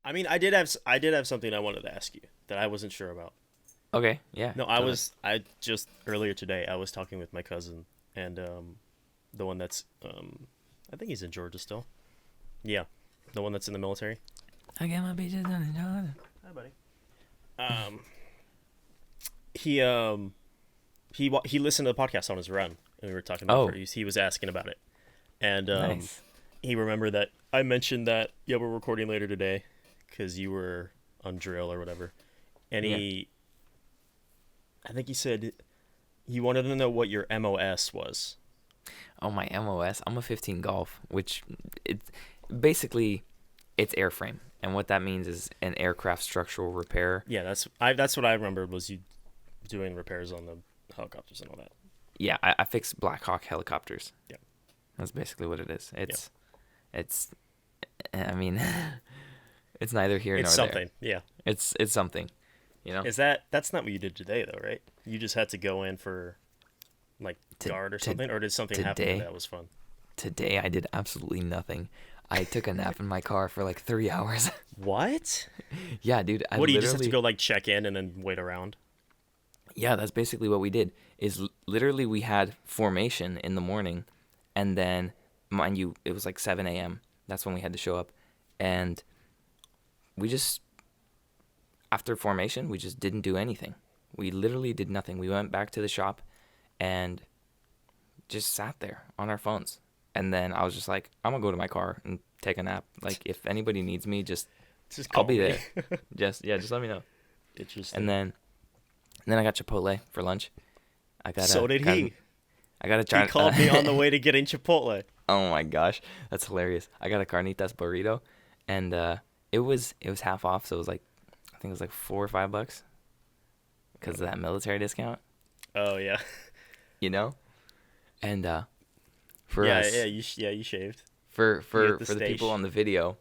I mean, I did have something I wanted to ask you that I wasn't sure about. Okay, yeah. No, Go ahead. I just earlier today I was talking with my cousin and the one that's I think he's in Georgia still. Yeah, the one that's in the military. I get my beaches done in Georgia. Hi, buddy. Um, he he listened to the podcast on his run, and we were talking about Oh, it. He was asking about it, and nice. he remembered that I mentioned that yeah we're recording later today because you were on drill or whatever, and Yeah. I think he said he wanted to know what your MOS was. Oh, my MOS. I'm a 15 Golf, which it's basically it's airframe, and what that means is an aircraft structural repair. Yeah, that's what I remembered was you doing repairs on the helicopters and all that. Yeah, I fix Black Hawk helicopters. Yeah, That's basically what it is. yeah, It's. I mean, it's neither here it's nor there. something. Yeah, It's something, you know. that's not what you did today though, right? You just had to go in for like To, guard or to something, or did something happen today, that was fun? today I did absolutely nothing. I took a nap in my car for like 3 hours. What? Yeah, dude. I What do you just have to literally. go like check in and then wait around? Yeah, that's basically what we did. Literally we had formation in the morning, and then, mind you, it was like 7 a.m. That's when we had to show up, and we just after formation we just didn't do anything. We literally did nothing. We went back to the shop, and just sat there on our phones. And then I was just like, I'm gonna go to my car and take a nap. Like if anybody needs me, just Just I'll call be me. there. Just let me know. And Interesting. then I got Chipotle for lunch. I got So a did got he. I got a He char- called me on the way to getting Chipotle. Oh my gosh, that's hilarious. I got a carnitas burrito, and it was half off, so it was like I think it was like $4 or $5 because of that military discount, Oh yeah. you know. And for Yeah, us, yeah, you shaved. for You for get the for the people stage. on the video,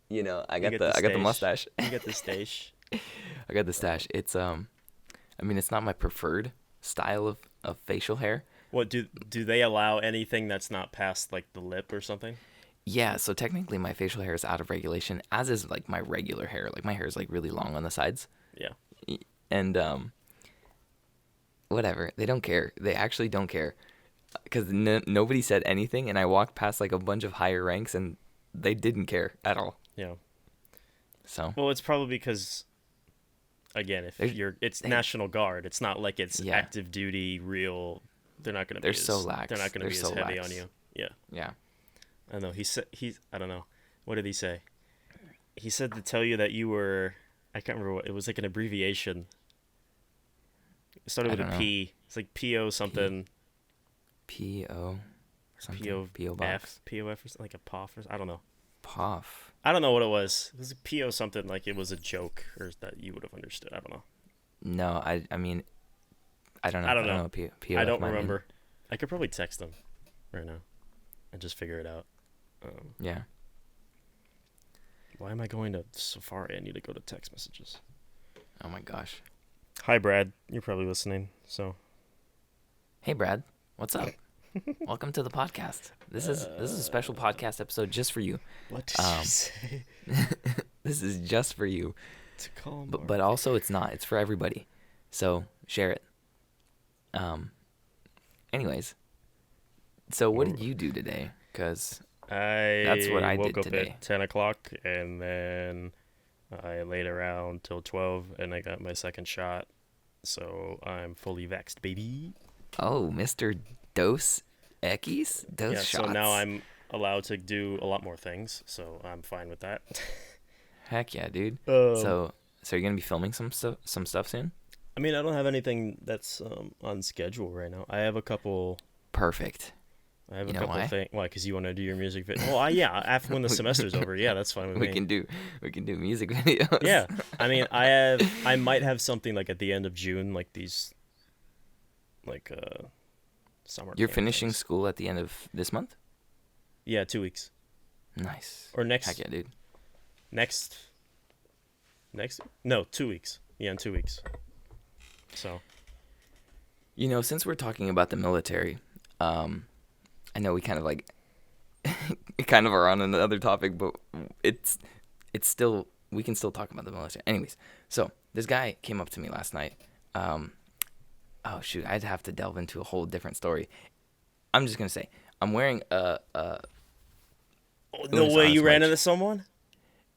I You got get the the stage. mustache. You get the stage. I got the stash. I mean, it's not my preferred style of facial hair. What do they allow anything that's not past like the lip or something? Yeah, so technically my facial hair is out of regulation, as is like my regular hair. Like my hair is like really long on the sides. Yeah. And whatever. They don't care. They actually don't care. Because nobody said anything, and I walked past like a bunch of higher ranks, and they didn't care at all. Yeah. So Well, it's probably because again, if they're it's they National Guard, it's not like it's yeah, active duty real. They're not going to they're be so as they're not lax. going to They're be as so heavy on lax. you. Yeah. Yeah. I don't know. He's I don't know. What did he say? He said to tell you that you were I can't remember what it was like an abbreviation. It started I with don't a know. P. It's like PO P something. P O something. PO P O F box. POF or something like a POF or I don't know. Poff. I don't know what it was. It was a PO something like it was a joke or that you would have understood. I don't know. No, I mean I don't know. I I don't don't know know. what I POF don't might mean. remember. I could probably text him right now and just figure it out. Yeah. Why am I going to Safari? I need to go to text messages. Oh my gosh. Hi, Brad. You're probably listening. So, Hey Brad, what's up? Welcome to the podcast. This is a special podcast episode just for you. what did you Um, say? This is just for you. To call But also it's not. It's for everybody. So share it. Anyways, so what did you do today? Cause that's what I I woke did up today. at 10 o'clock and then I laid around till 12 and I got my second shot. So I'm fully vaxxed, baby. Oh, Mr. Dos Equis? Dos Yeah, shots. so now I'm allowed to do a lot more things. So I'm fine with that. Heck yeah, dude. Um, So you're gonna be filming some stuff soon? I mean, I don't have anything that's on schedule right now. I have a couple. Perfect. I have You a know couple why? things. Why? Because you want to do your music video. Well, yeah. After when the semester's over, yeah, that's fine with We me. can do music videos. Yeah, I mean, I might have something like at the end of June, like these, like summer. You're camp finishing things. school at the end of this month? Yeah, 2 weeks Nice. or Heck yeah, dude. next, no, 2 weeks. Yeah, in 2 weeks. So Since we're talking about the military, I know we kind of like kind of are on another topic, but it's still, we can still talk about the military. Anyways, so this guy came up to me last night. Oh shoot, I'd have to delve into a whole different story. I'm just gonna say I'm wearing a The way Unisonus you ran merch. into someone?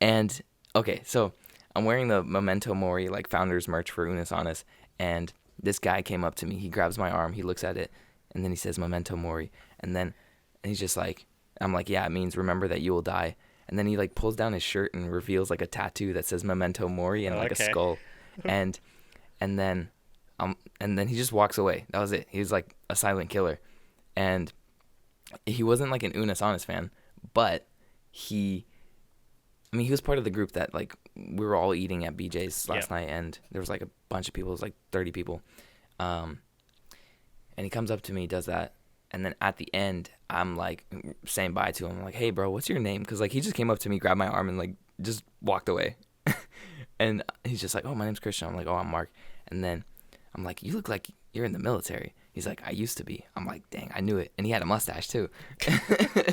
And okay, so I'm wearing the Memento Mori like founders merch for Unisonus, and this guy came up to me. He grabs my arm, he looks at it, and then he says Memento Mori, and he's just like, I'm like, yeah, it means remember that you will die. And then he like pulls down his shirt and reveals like a tattoo that says Memento Mori and like a Okay. skull, and and then and then he just walks away. That was it. He was like a silent killer, and he wasn't like an Unisonus fan, but he. I mean, he was part of the group that, like, we were all eating at BJ's last night, and there was, like, a bunch of people. It was, like, 30 people. And he comes up to me, does that, and then at the end, I'm, like, saying bye to him. I'm like, hey, bro, what's your name? Because, like, he just came up to me, grabbed my arm, and, like, just walked away. And he's just like, oh, my name's Christian. I'm like, oh, I'm Mark. And then I'm like, you look like you're in the military. He's like, I used to be. I'm like, dang, I knew it. And he had a mustache too.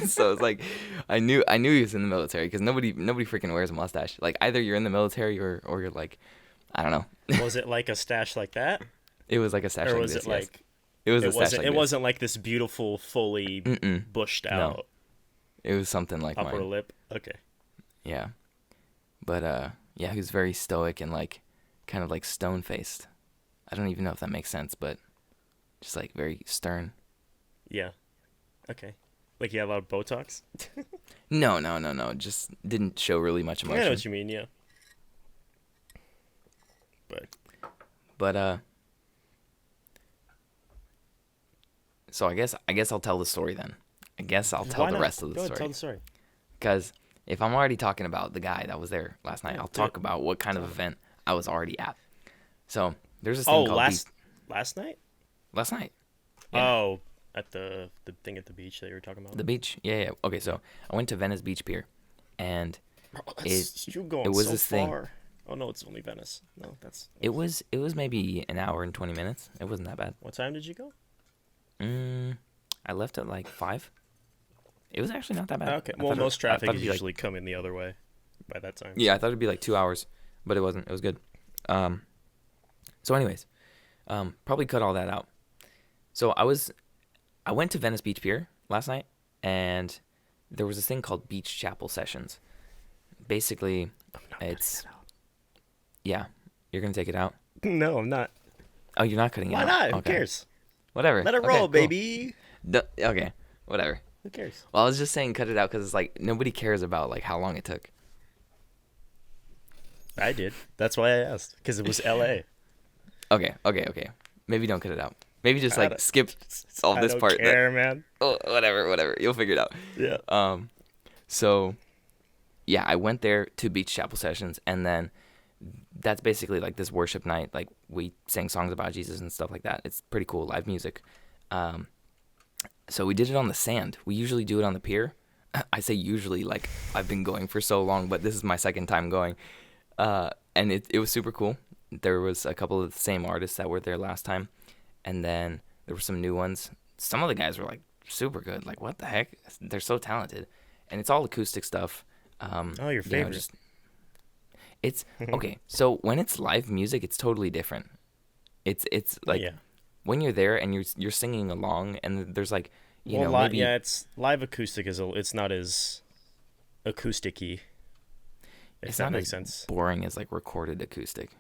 So it's like, I knew he was in the military because nobody freaking wears a mustache. Like either you're in the military or you're like, I don't know. Was it like a stash like that? It was like a stash Or like was this. it Yes. like It was it a stash wasn't like it this. wasn't like this beautiful, fully Mm-mm. bushed No. out It was something like upper mine. lip? Okay. Yeah. But yeah, he was very stoic and like kind of like stone faced. I don't even know if that makes sense, but just like very stern. Yeah. Okay. Like you had a lot of Botox? No. Just didn't show really much I emotion. know what you mean, yeah. But so I guess I'll tell the story then. I guess I'll tell Why the not? rest of Go the ahead, story. tell the story. Because if I'm already talking about the guy that was there last night, Yeah, I'll do it. talk about what kind of event I was already at. So there's this thing Oh, called last night? last night. Yeah. Oh, at the thing at the beach that you were talking about? The beach. Yeah. Okay, so I went to Venice Beach Pier, and Bro, you're going it was so this far. thing. Oh no, it's only Venice. No, that's it was maybe an hour and 20 minutes. It wasn't that bad. What time did you go? I left at like 5. It was actually not that bad. Okay. I Well, thought most I thought traffic it'd is be, like, usually coming the other way by that time. Yeah, I thought it'd be like 2 hours, but it wasn't. It was good. So anyways, probably cut all that out. So I went to Venice Beach Pier last night, and there was this thing called Beach Chapel Sessions. Basically, it's yeah, you're gonna take it out. No, I'm not. Oh, you're not cutting it Why out. not? Who Okay. cares? Whatever. Let it Okay, roll, cool. baby. Okay, whatever. Who cares? Well, I was just saying cut it out because it's like nobody cares about like how long it took. I did. That's why I asked. Because it was L.A. Okay. Maybe don't cut it out. Maybe just like skip all I this don't part. care, man. Oh, whatever. You'll figure it out. Yeah. So yeah, I went there to Beach Chapel Sessions, and then that's basically like this worship night. Like we sang songs about Jesus and stuff like that. It's pretty cool, live music. So we did it on the sand. We usually do it on the pier. I say usually, like I've been going for so long, but this is my second time going. And it was super cool. There was a couple of the same artists that were there last time, and then there were some new ones. Some of the guys were like super good. Like what the heck? They're so talented, and it's all acoustic stuff. Your favorite. It's okay. So when it's live music, it's totally different. It's like when you're there and you're singing along, and there's like maybe it's live acoustic it's not as acousticy. If it's that not makes as sense. boring as like recorded acoustic.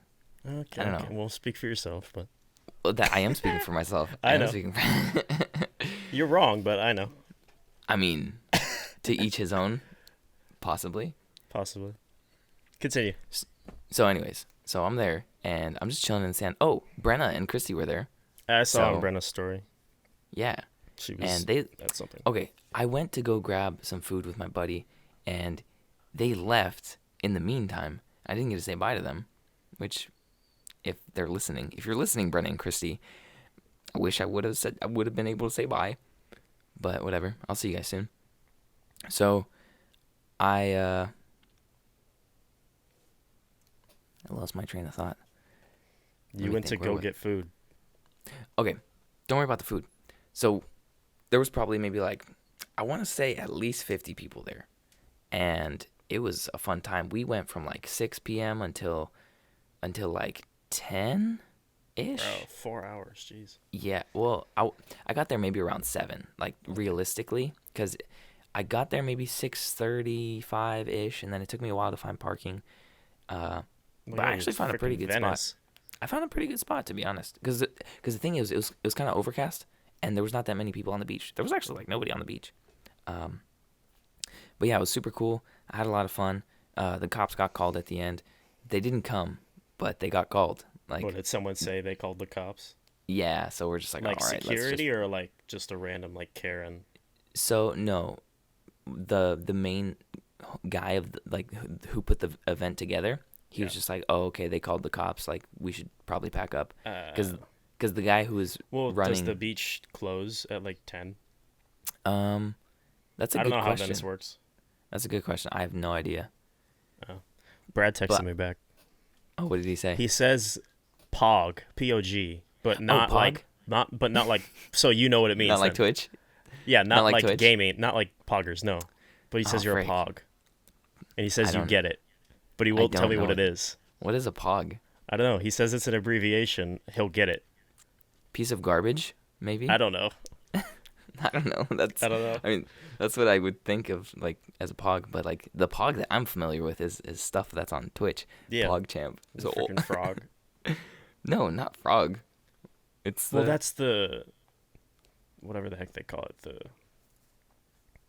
Okay. I don't know. Well, speak for yourself, but Well, that I am speaking for myself. I know. Am speaking for... You're wrong, but I know. I mean, to each his own, possibly. Possibly. Continue. So, anyways, so I'm there and I'm just chilling in the sand. Oh, Brenna and Christy were there. I saw So- Brenna's story. Yeah. She was. And they That's something. okay. I went to go grab some food with my buddy, and they left in the meantime. I didn't get to say bye to them, which, if you're listening, Brenna and Christy, I wish I would have been able to say bye, but whatever. I'll see you guys soon. So, I lost my train of thought. Let You me went to think, go get food. Okay, don't worry about the food. So, there was probably maybe like, I want to say at least 50 people there. And it was a fun time. We went from like 6 p.m. until like 10 ish. Bro, 4 hours, jeez. Yeah, well, I got there maybe around 7, like realistically, because I got there maybe 6:35 ish, and then it took me a while to find parking. Well, But yeah, I actually it's found a pretty freaking good spot. Venice. I found a pretty good spot, to be honest, because the thing is, it was kind of overcast, and there was not that many people on the beach. There was actually like nobody on the beach. But yeah, it was super cool. I had a lot of fun. The cops got called at the end. They didn't come, but they got called. Like, What did someone say? They called the cops? yeah, so we're just like, Like all right, security or like just a random like Karen? So no, the main guy of who put the event together, he was just like, oh, okay, they called the cops. Like, we should probably pack up, because the guy who was Well, running. does the beach close at like 10? That's a I don't good know question. how Venice works. That's a good question. I have no idea. Brad texted But- me back. Oh, what did he say? He says POG, POG, but not POG? like not like so you know what it means. Not like then. Twitch. Yeah, not like like Twitch? gaming, not like poggers, no. But he says Oh, you're frick. a pog. And he says I you don't- get it. But he won't tell don't me what know it is. What is a pog? I don't know. He says it's an abbreviation. He'll get it. Piece of garbage, maybe. I don't know. I don't know. I don't know. I mean, that's what I would think of like as a pog. But like the pog that I'm familiar with is stuff that's on Twitch. Yeah. PogChamp. It's So a freaking frog. no, not frog. It's Well, that's the whatever the heck they call it.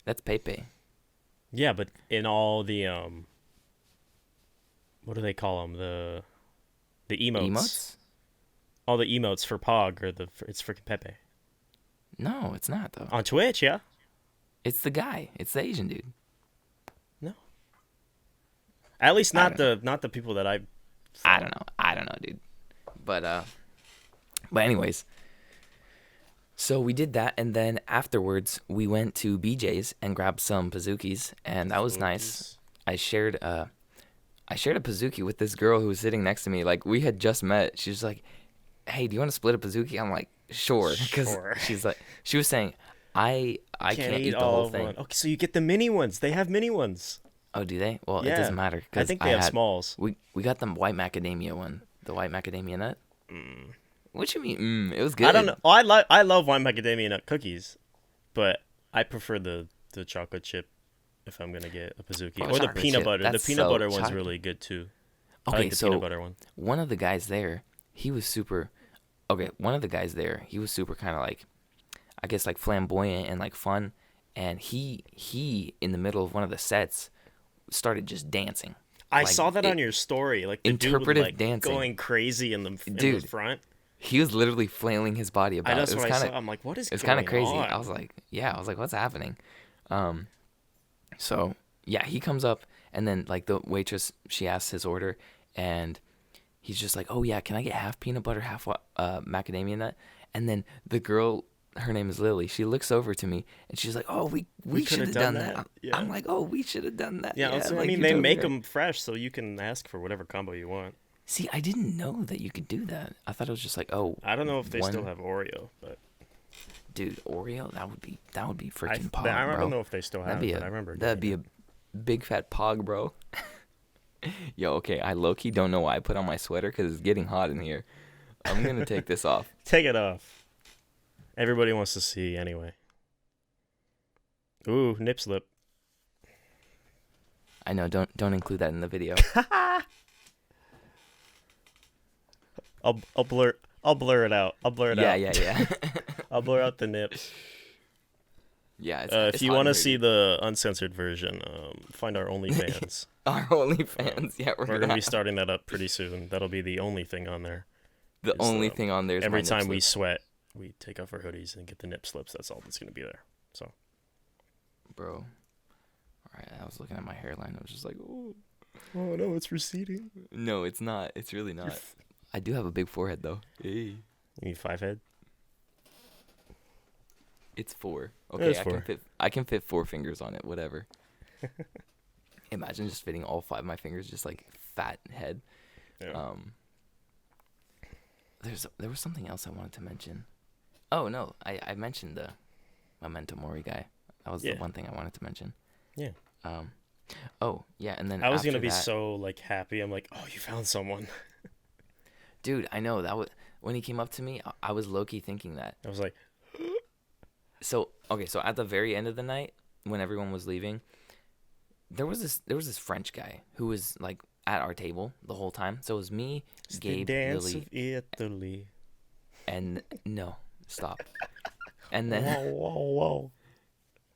That's Pepe. Yeah, but in all the what do they call them? The emotes. Emotes? All the emotes for Pog it's freaking Pepe. No, it's not though. On Twitch, yeah. It's the guy. It's the Asian dude. No. At least I not don't the people that I I don't know, dude. But anyways. So we did that, and then afterwards we went to BJ's and grabbed some Pazookies, and that was nice. I shared a Pazookie with this girl who was sitting next to me. Like, we had just met. She was like, "Hey, do you want to split a Pazookie?" I'm like, "Sure," because Sure. she was saying, "I can't eat the all whole of thing." one. Okay, so you get the mini ones. They have mini ones. Oh, do they? Well, Yeah. it doesn't matter. I think they have smalls. We got the white macadamia one, the white macadamia nut. What you mean? It was good. I don't know. Oh, I love white macadamia nut cookies, but I prefer the chocolate chip if I'm gonna get a Pazookie, Oh, or the chocolate peanut chip. butter. The That's peanut so butter one's chocolate. really good too. Okay, I like the so peanut butter one. one of the guys there, he was super kind of like, I guess, like flamboyant and like fun, and he in the middle of one of the sets started just dancing. I Like, saw that on your story, like the dude interpretive like dancing. going crazy in the Dude, front. He was literally flailing his body about. I know It that's was what I kind saw. I'm like, what is It's going kind of crazy. on? I was like, what's happening? So yeah, he comes up, and then like the waitress, she asks his order, and he's just like, "Oh yeah, can I get half peanut butter, half macadamia nut?" And then the girl, her name is Lily. She looks over to me, and she's like, "Oh, we should have done that." Yeah. I'm like, "Oh, we should have done that." Yeah, also, like, I mean, you they totally make right. them fresh, so you can ask for whatever combo you want. See, I didn't know that you could do that. I thought it was just like, oh, I don't know if they one- still have Oreo, but dude, Oreo, that would be I freaking pog, don't bro. know if they still have. That'd be it, but I remember. that'd be getting a big fat pog, bro. Yo, okay, I low-key don't know why I put on my sweater because it's getting hot in here. I'm gonna take this off. it. Take it off. Everybody wants to see anyway. Ooh, nip slip. I know, don't include that in the video. I'll blur it out. I'll blur it out. Yeah. I'll blur out the nips. Yeah. If you want to see the uncensored version, find our OnlyFans. our OnlyFans, yeah, We're gonna be starting that up pretty soon. That'll be the only thing on there. the only thing on there is Every my time nip we slip. sweat, we take off our hoodies and get the nip slips. That's all that's gonna be there. So, Bro. All right, I was looking at my hairline. I was just like, oh. oh no, it's receding. No, it's not. It's really not. I do have a big forehead though. Hey. You need 5 head. It's 4. Yeah, Okay, it's 4. I can fit 4 fingers on it. Whatever. Imagine just fitting all 5 of my fingers, just like fat head. Yeah. There was something else I wanted to mention. Oh no, I mentioned the Memento Mori guy. That was the one thing I wanted to mention. Yeah. Oh, yeah, and then I was after gonna be that, so like happy. I'm like, oh, you found someone. dude, I know that was when he came up to me, I was low key thinking that. I was like, So, okay, so at the very end of the night, when everyone was leaving, there was this French guy who was like at our table the whole time. So it was me, it's the Gabe, dance of Lily, Italy. and no, stop. And then Whoa, whoa, whoa.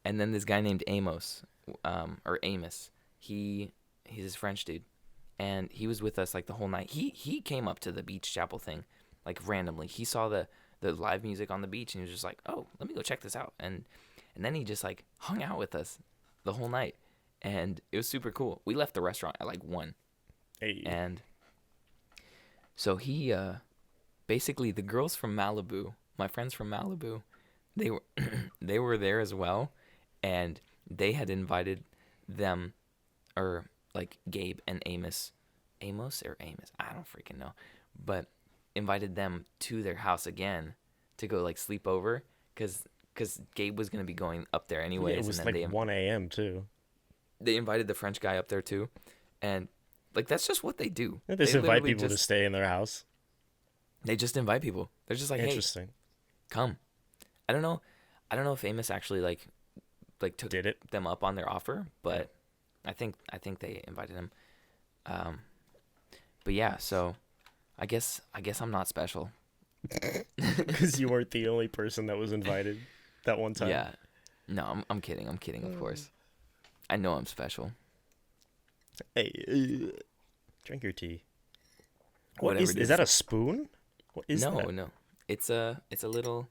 and then this guy named Amos, or Amos. He's this French dude, and he was with us like the whole night. He came up to the beach chapel thing, like randomly. He saw the live music on the beach, and he was just like, "Oh, let me go check this out." And then he just like hung out with us the whole night, and it was super cool. We left the restaurant at like 1, Hey, and so he basically the girls from Malibu, my friends from Malibu, they were they were there as well, and they had invited them, or like Gabe and Amos or Amos, I don't freaking know, but invited them to their house again to go like sleep over, cause Gabe was gonna be going up there yeah, anyways, it and was then like 1 a.m. too. they invited the French guy up there too, and like that's just what they do. They They just invite literally people to just stay in their house. they just invite people. They're just like, hey, Interesting. come. I don't know. I don't know if Amos actually like took Did it? them up on their offer, but I think they invited him. Um, but yeah, so I guess I'm not special. Because you weren't the only person that was invited that one time. Yeah. No, I'm kidding. I'm kidding, of course. I know I'm special. Hey, drink your tea. What Whatever is? it Is that a spoon? What is no, that? no. It's a little.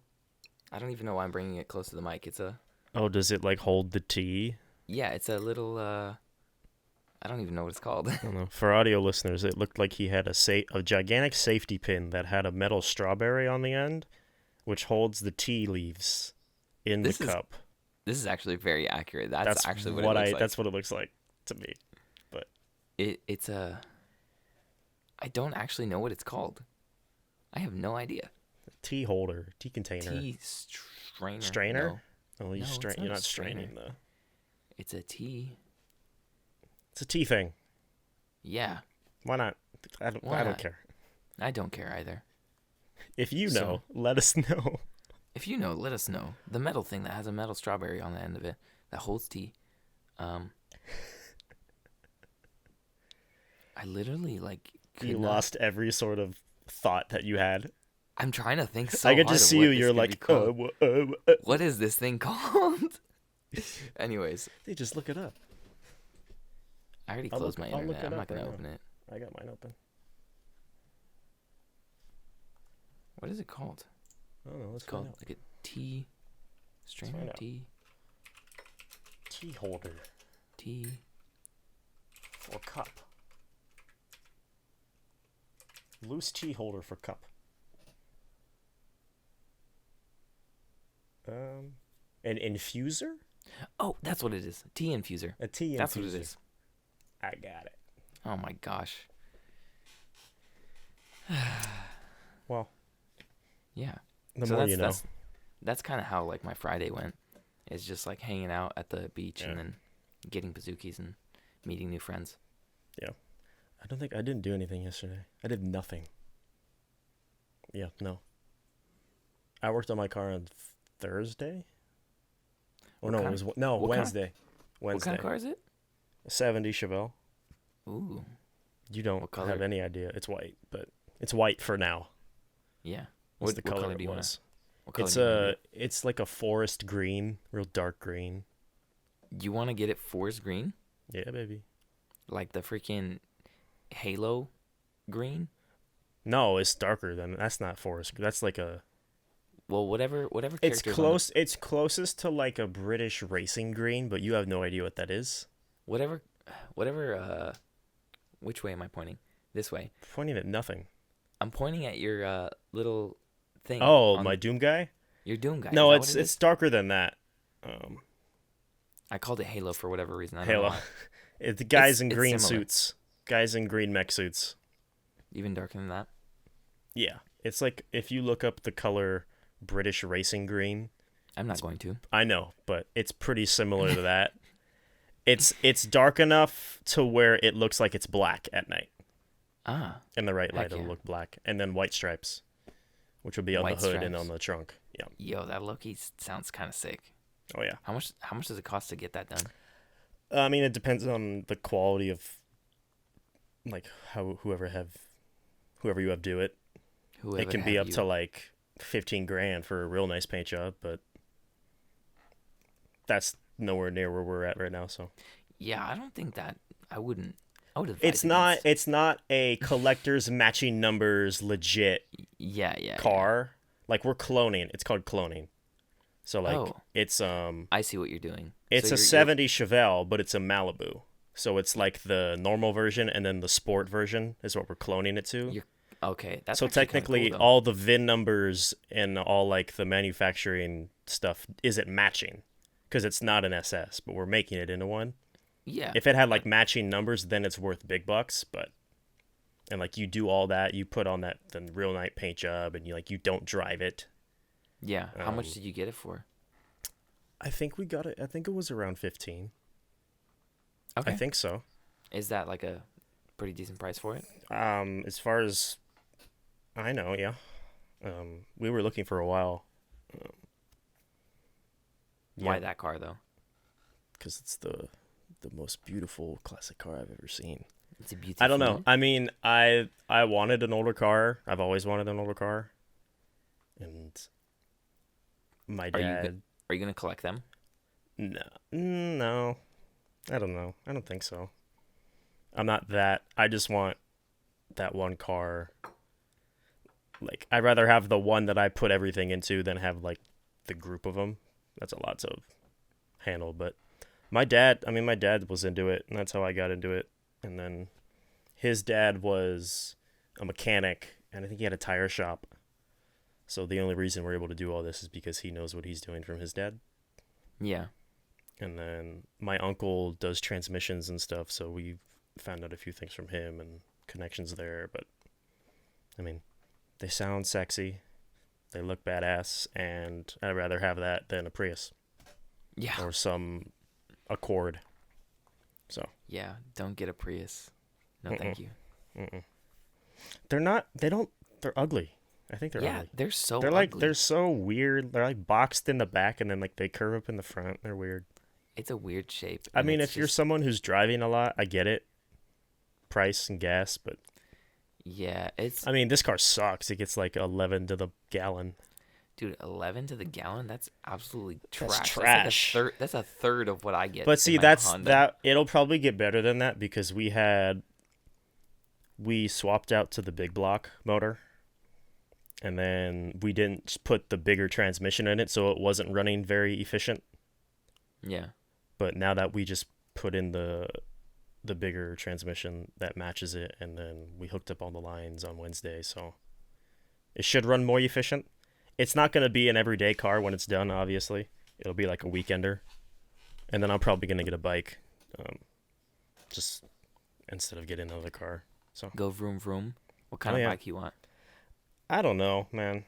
I don't even know why I'm bringing it close to the mic. It's a Oh, does it like hold the tea? yeah. It's a little. I don't even know what it's called. I don't know. For audio listeners, it looked like he had a gigantic safety pin that had a metal strawberry on the end, which holds the tea leaves in This the is cup. This is actually very accurate. That's That's actually what what it I. looks like. That's what it looks like to me. But It's a. I don't actually know what it's called. I have no idea. tea holder, tea container, Tea strainer. strainer. No, Oh, you No, it's strain. not You're a not straining strainer. though. it's a tea. It's a tea thing. Yeah, Why not? I don't. Why I don't not? care. I don't care either. If you So- know, let us know. If you know, let us know. The metal thing that has a metal strawberry on the end of it that holds tea. I literally like could You not. lost every sort of thought that you had. I'm trying to think so I could hard just of see what you. this You're could be like, called. What is this thing called? Anyways, They just look it up. I already I'll closed look- my I'll look internet. it I'm up not gonna right now. open it. I got mine open. What is it called? I don't know. Let's It's called find out. like a tea strainer, find out. tea, Tea holder tea. for cup. Loose tea holder for cup. An infuser? Oh, that's what it is. Tea infuser. A tea infuser. That's what it is. I got it. Oh my gosh. Well, Yeah. the So more that's you know. that's kind of how like my Friday went. It's just like hanging out at the beach Yeah. and then getting bazookies and meeting new friends. I don't think I didn't do anything yesterday. I did nothing. Yeah, no. I worked on my car on Thursday. Or What no, kind- it was no what kind- Wednesday. What Wednesday. kind of car is it? 70 Chevelle. Ooh. You don't What color? have any idea. It's white, but it's white for now. Yeah. What's What the color, do you it want? was? What color It's do you wanna it's like a forest green, real dark green. get? You want to get it forest green? Yeah, baby. Like the freaking Halo green? No, it's darker than that's not forest. That's like a. Well, whatever It's characters on the- close. It's closest to like a British racing green, but you have no idea what that is. whatever which way am I pointing? This way. Pointing at nothing. I'm pointing at your little thing. Oh, on my Doom guy. your Doom guy. No, Is that what it's it it's is? darker than that. I called it Halo for whatever reason. I don't know Halo. why. It's the guys in It's green similar. suits. Guys in green mech suits. Even darker than that. Yeah, it's like if you look up the color British racing green. I'm not going to. I know, but it's pretty similar to that. It's dark enough to where it looks like it's black at night. Ah, In the right light, heck it'll yeah. look black, and then white stripes, which will be on the White hood and on stripes. the trunk. Yeah. Yo, that Loki sounds kind of sick. Oh yeah. How much does it cost to get that done? I mean, it depends on the quality of like how whoever you have do it. It Whoever can be have up to you. like 15 grand for a real nice paint job, but that's nowhere near where we're at right now. So Yeah, I don't think that I wouldn't. I would it's advise not against. it's not a collector's matching numbers legit Yeah, yeah, yeah. car. Like we're cloning. It's called cloning. So like Oh, it's I see what you're doing. So it's a you're 70 Chevelle, but it's a Malibu. So it's like the normal version and then the sport version is what we're cloning it to. you're okay. That's So actually kind of cool technically though. all the VIN numbers and all like the manufacturing stuff isn't matching because it's not an SS, but we're making it into one. Yeah, If it had like matching numbers, then it's worth big bucks, but and like you do all that, you put on that the real nice paint job and you don't drive it. yeah. How much Um did you get it for? I think we got it. I think it was around 15. I Okay. think so. Is that like a pretty decent price for it? As far as I know, yeah. We were looking for a while. Um, Why yeah, that car though? because it's the most beautiful classic car I've ever seen. It's a I don't know. beautiful. I mean, I wanted an older car. I've always wanted an older car, and my Are you dad. are you gonna collect them? No, no. I don't know. I don't think so. I'm not that. I just want that one car. Like, I'd rather have the one that I put everything into than have like the group of them. That's a lot to handle. But my dad was into it, and that's how I got into it. And then his dad was a mechanic, and I think he had a tire shop. So the only reason we're able to do all this is because he knows what he's doing from his dad. Yeah. And then my uncle does transmissions and stuff, so we found out a few things from him and connections there. But I mean, they sound sexy, they look badass, and I'd rather have that than a Prius Yeah. or some Accord. So Yeah. Don't get a Prius. No, mm-mm, thank you. mm-mm. They're not. They don't. They're ugly. I think they're Yeah, ugly. they're so They're ugly. so weird. They're like boxed in the back and then like they curve up in the front. They're weird. It's a weird shape, I and mean, it's if you're just someone who's driving a lot, I get it. Price and gas, but yeah. It's I mean, this car sucks. It gets like 11 to the gallon. dude, 11 to the gallon. That's absolutely That's trash. That's like a trash. third. That's a third of what I get But in see, my that's Honda. that. It'll probably get better than that because we swapped out to the big block motor, and then we didn't put the bigger transmission in it, so it wasn't running very efficient. Yeah. But now that we just put in the bigger transmission that matches it, and then we hooked up all the lines on Wednesday, so it should run more efficient. It's not going to be an everyday car when it's done, obviously. It'll be like a weekender. And then I'm probably going to get a bike just instead of getting another car. So, Go vroom vroom. What kind oh of yeah. bike you want? I don't know, man.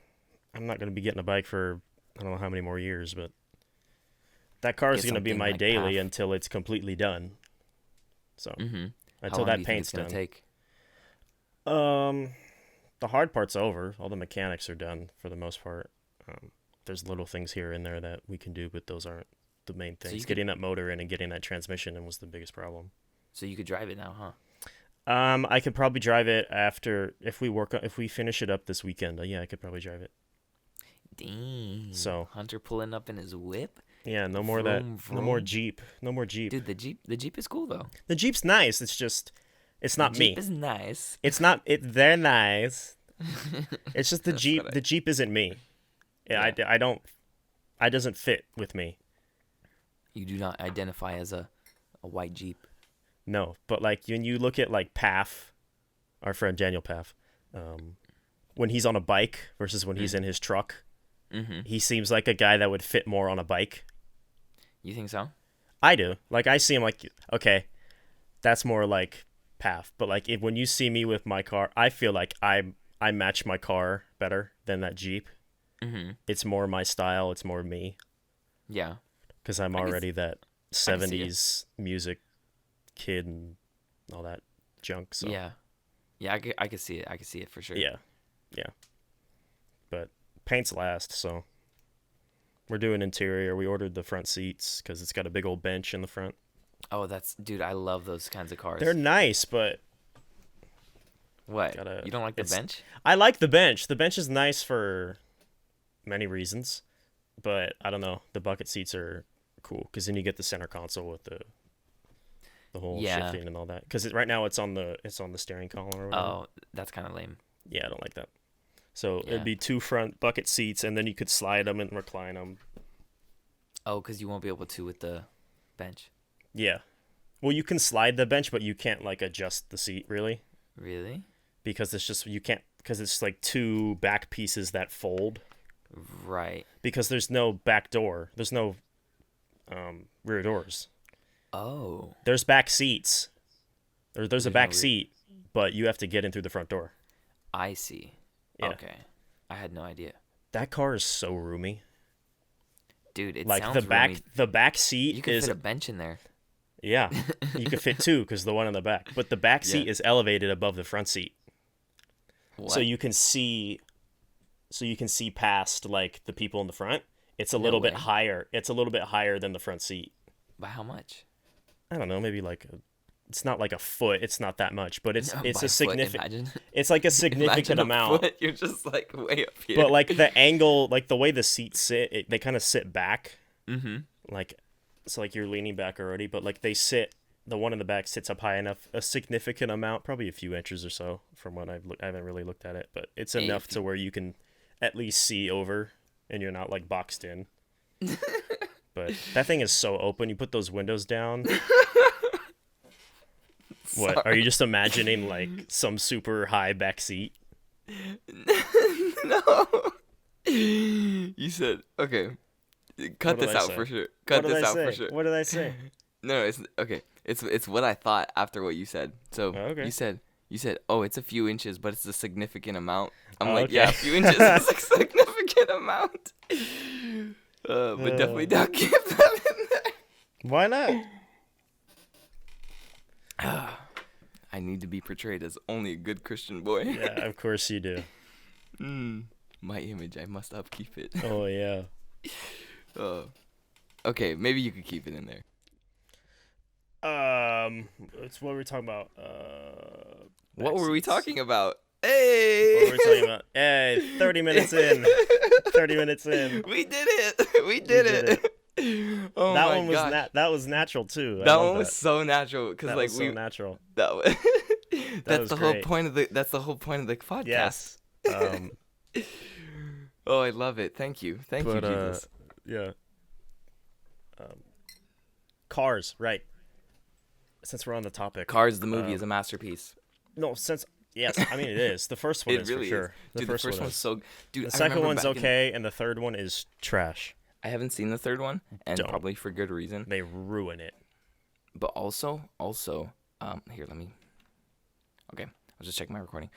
I'm not going to be getting a bike for I don't know how many more years, but that car is Get going to be something my like daily PAF. until it's completely done. So, Mm-hmm. How until long do that you think paint's it's gonna done. take? Um the hard part's over. All the mechanics are done for the most part. There's little things here and there that we can do, but those aren't the main So things. you could Getting that motor in and getting that transmission in was the biggest problem. so you could drive it now, huh? I could probably drive it after if we finish it up this weekend. Yeah, I could probably drive it. Dang. So Hunter pulling up in his whip. yeah, Vroom no more vroom. Jeep, no more Jeep. Dude, the Jeep is cool though. The Jeep's nice. It's just, it's The not Jeep me. is nice. It's not it. They're nice. It's just the That's Jeep. what The Jeep isn't me. Yeah, yeah. I don't. I doesn't fit with me. You do not identify as a white Jeep. No, but like when you look at like Paff, our friend Daniel Paff, when he's on a bike versus when he's Mm. in his truck, Mm-hmm. he seems like a guy that would fit more on a bike. You think so? I do. Like I see him like okay, that's more like Paff. But like when you see me with my car, I feel like I match my car better than that Jeep. Mm-hmm. It's more my style. It's more me Yeah. because I'm I guess already that can see it. 70s music kid and all that junk. So Yeah. Yeah, I could see it. I could see it for sure. yeah, yeah. But paint's last, so we're doing interior. We ordered the front seats because it's got a big old bench in the front. Oh, dude, I love those kinds of cars. They're nice, but What? gotta. You don't like the It's. bench? I like the bench. The bench is nice for many reasons, but I don't know. The bucket seats are cool because then you get the center console with the whole Yeah. shifting and all that. Because right now it's on the steering column or whatever. Oh, that's kind of lame. Yeah, I don't like that. So Yeah. it'd be 2 front bucket seats, and then you could slide them and recline them. Oh, because you won't be able to with the bench. Yeah. Well, you can slide the bench, but you can't like adjust the seat really Really? because it's just you can't because it's like 2 back pieces that fold Right. because there's no back door. There's no rear doors. Oh. There's back seats. There's a There's back no rear- seat, but you have to get in through the front door. I see. Yeah. Okay. I had no idea. That car is so roomy. Dude, it Like sounds the roomy. back seat You could is fit a bench in there. yeah. You could fit 2 because the one on the back, but the back seat Yeah. is elevated above the front seat, What? so you can see past like the people in the front. It's a No little bit way. higher. It's a little bit higher than the front seat. By how much? I don't know, maybe it's not like a foot. It's not that much, but it's By a foot, significant. Imagine. It's like a significant Imagine a amount. foot, you're just like way up here. But like the angle, like the way the seats sit, they kind of sit back. Mm-hmm. Like it's like you're leaning back already, but like they sit. The one in the back sits up high enough, a significant amount, probably a few inches or so from what I haven't really looked at it, but it's enough to where you can at least see over, and you're not like boxed in. But that thing is so open. You put those windows down. What are you just imagining? Like some super high back seat? No. You said okay. Cut What did this I out say? for sure. Cut What did this I out say? for sure. What did I say? No, it's okay. It's what I thought after what you said. So Okay. you said, oh, it's a few inches, but it's a significant amount. I'm Oh, like, okay. yeah, a few inches is a significant amount. But definitely don't keep that in there. Why not? I need to be portrayed as only a good Christian boy. Yeah, of course you do. My image, I must upkeep it. Oh yeah. Okay, maybe you could keep it in there. It's what we're talking about. What were we backseats. talking about? Hey! What were we talking about? Hey, 30 minutes in. 30 minutes in. We did it. We did did it. Oh that my one was gosh. that was natural too. I That love one was so natural because that like was so natural. that was, that's was the whole great. point of the podcast. Yes. Oh, I love it. Thank you, Jesus. Yeah. Cars, right? Since we're on the topic. Cars, the movie, is a masterpiece. No, yes, I mean it is. The first one It is really for sure. is. Dude, the first one one's is. so. Dude, The I second remember one's back in- okay, and the third one is trash. I haven't seen the third one, and Don't. probably for good reason. They ruin it. But also, here, let me. Okay, I'll just check my recording.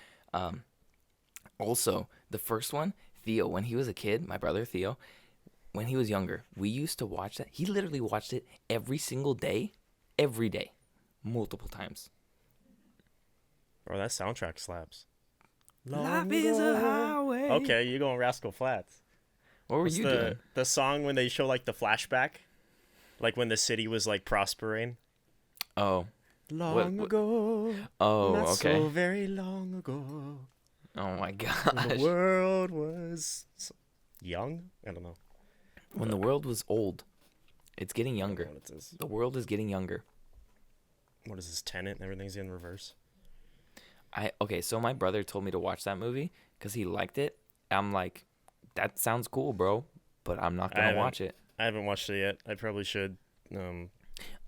Also, the first one, Theo, when he was a kid, my brother Theo, when he was younger, we used to watch that. He literally watched it every single day, multiple times. Or that soundtrack slaps. Life is a highway. Okay, you're going Rascal Flatts. What were What's you the doing? the song when they show like the flashback, like when the city was like prospering? Oh. Long what- ago. Oh, Not okay. so very long ago. Oh my When gosh. the world was young. I don't know. When the world was old, it's getting I don't know younger. what it is. The world is getting younger. What is this, Tenet? Everything's in reverse. Okay, so my brother told me to watch that movie because he liked it. I'm like, that sounds cool, bro, but I'm not gonna watch it. I haven't watched it yet. I probably should.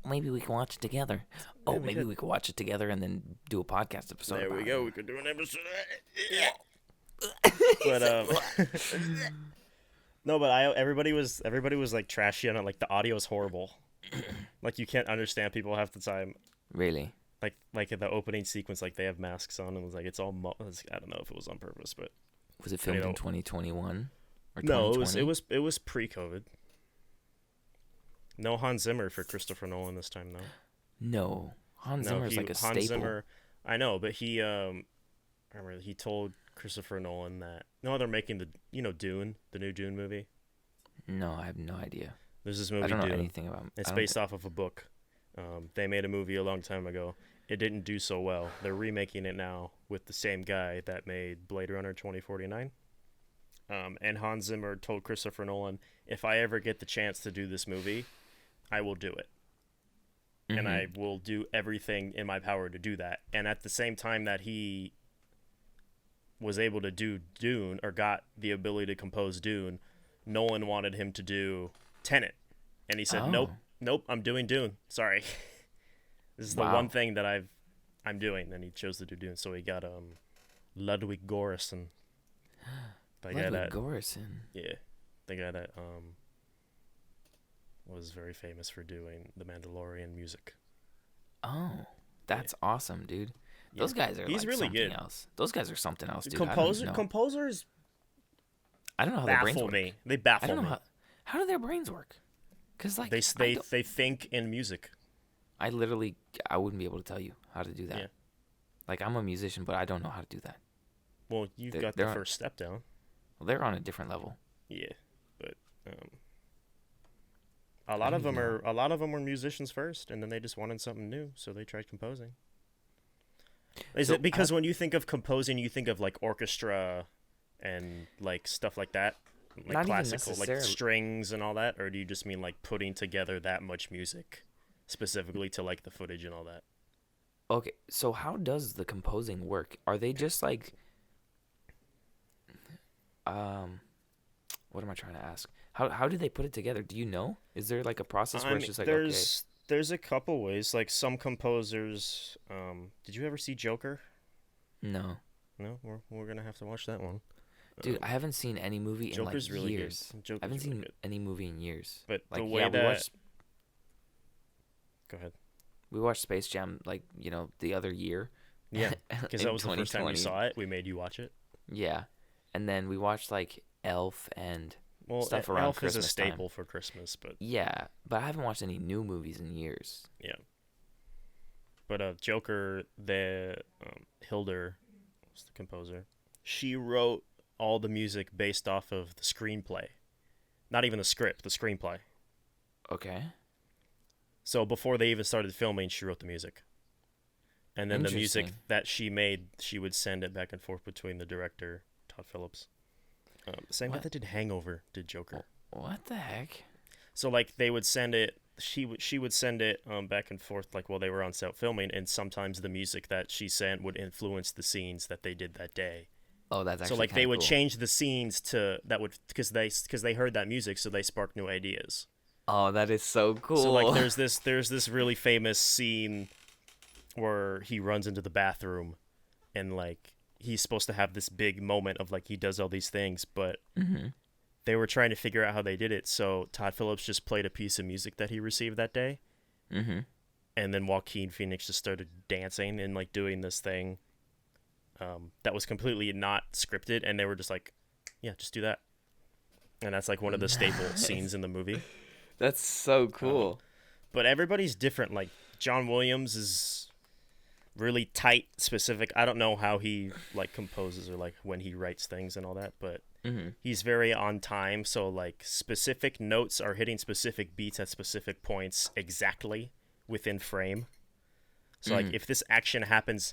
Maybe we can watch it together. Oh, maybe we could watch it together and then do a podcast episode. There we about go. it. We could do an episode. But no, but everybody was like trashy on it. Like the audio is horrible. Like you can't understand people half the time. Really? Like in the opening sequence, like they have masks on, and it was like it's all. I don't know if it was on purpose, but Was it filmed in 2021 or no, 2020? it was pre-COVID. No Hans Zimmer for Christopher Nolan this time, though. No, Hans No, Zimmer's he like a Hans staple. Zimmer. I know, but I remember he told Christopher Nolan that no, they're making the Dune, the new Dune movie. No, I have no idea. There's this I movie don't know Dune. anything about. It's I don't based think. off of a book. They made a movie a long time ago. It didn't do so well. They're remaking it now with the same guy that made Blade Runner 2049. And Hans Zimmer told Christopher Nolan, if I ever get the chance to do this movie, I will do it. And Mm-hmm. I will do everything in my power to do that. And at the same time that he was able to do Dune, or got the ability to compose Dune, Nolan wanted him to do Tenet. And he said, Oh, nope, I'm doing Dune. Sorry. This is the one wow. thing that I'm doing. And he chose to do Dune. So he got Ludwig Göransson, the guy Ludwig that Göransson. yeah, the guy that was very famous for doing the Mandalorian music. Oh, Yeah, that's awesome, dude. yeah, Those guys are he's like really something good. else. Those guys are something else, The dude. I don't even know. composers I don't know how their brains baffle work. me. They I baffle don't know me. how do their brains work? Cause They like s- I they don't. they think in music. I literally I wouldn't be able to tell you how to do that. Yeah. Like I'm a musician, but I don't know how to do that. Well, you've They're got the they're on, first step down. well, they're on a different level. Yeah, but I don't even know. a lot of them were musicians first, and then they just wanted something new, so they tried composing. Is So it how, because when you think of composing, you think of like orchestra and like stuff like that, like not even classical, like necessarily. strings and all that, or do you just mean like putting together that much music specifically to like the footage and all that? Okay, so how does the composing work? Are they just like um what am I trying to ask? How do they put it together? Do you know? Is there like a process I where it's mean, just like okay, there's a couple ways. Like some composers. Did you ever see Joker? no. No, we're gonna have to watch that one. Dude, I haven't seen any movie in like Joker's really good. years. I haven't Joker's really seen good. any movie in years. But the Like way yeah, that go ahead. we watched Space Jam like, the other year Yeah, because that in was the first time we 2020. saw it. We made you watch it. Yeah. And then we watched like Elf and Well, stuff around Elf is a Christmas time. staple for Christmas, but Yeah, but I haven't watched any new movies in years. yeah. But Joker, the Hilder was the composer. She wrote all the music based off of the screenplay, not even the script, the screenplay. Okay. So before they even started filming, she wrote the music. And then the music Interesting. that she made, she would send it back and forth between the director, Todd Phillips. The same guy What? that did Hangover did Joker. What the heck? So like they would send it, she would send it back and forth like while they were on set filming, and sometimes the music that she sent would influence the scenes that they did that day. Oh, that's So actually like kind they of would cool. change the scenes to that would because they heard that music, so they sparked new ideas. Oh, that is so So like cool. there's this really famous scene where he runs into the bathroom and like he's supposed to have this big moment of like he does all these things, but hmm they were trying to figure out how they did it. So Todd Phillips just played a piece of music that he received that day, hmm and then Joaquin Phoenix just started dancing and like doing this thing that was completely not scripted, and they were just like, yeah, just do that. And that's like one of the staple scenes in the movie. That's so Um, cool. but everybody's different. Like John Williams is really tight, specific. I don't know how he like composes or like when he writes things and all that, but hmm he's very on time. So like specific notes are hitting specific beats at specific points exactly within frame. So like hmm if this action happens,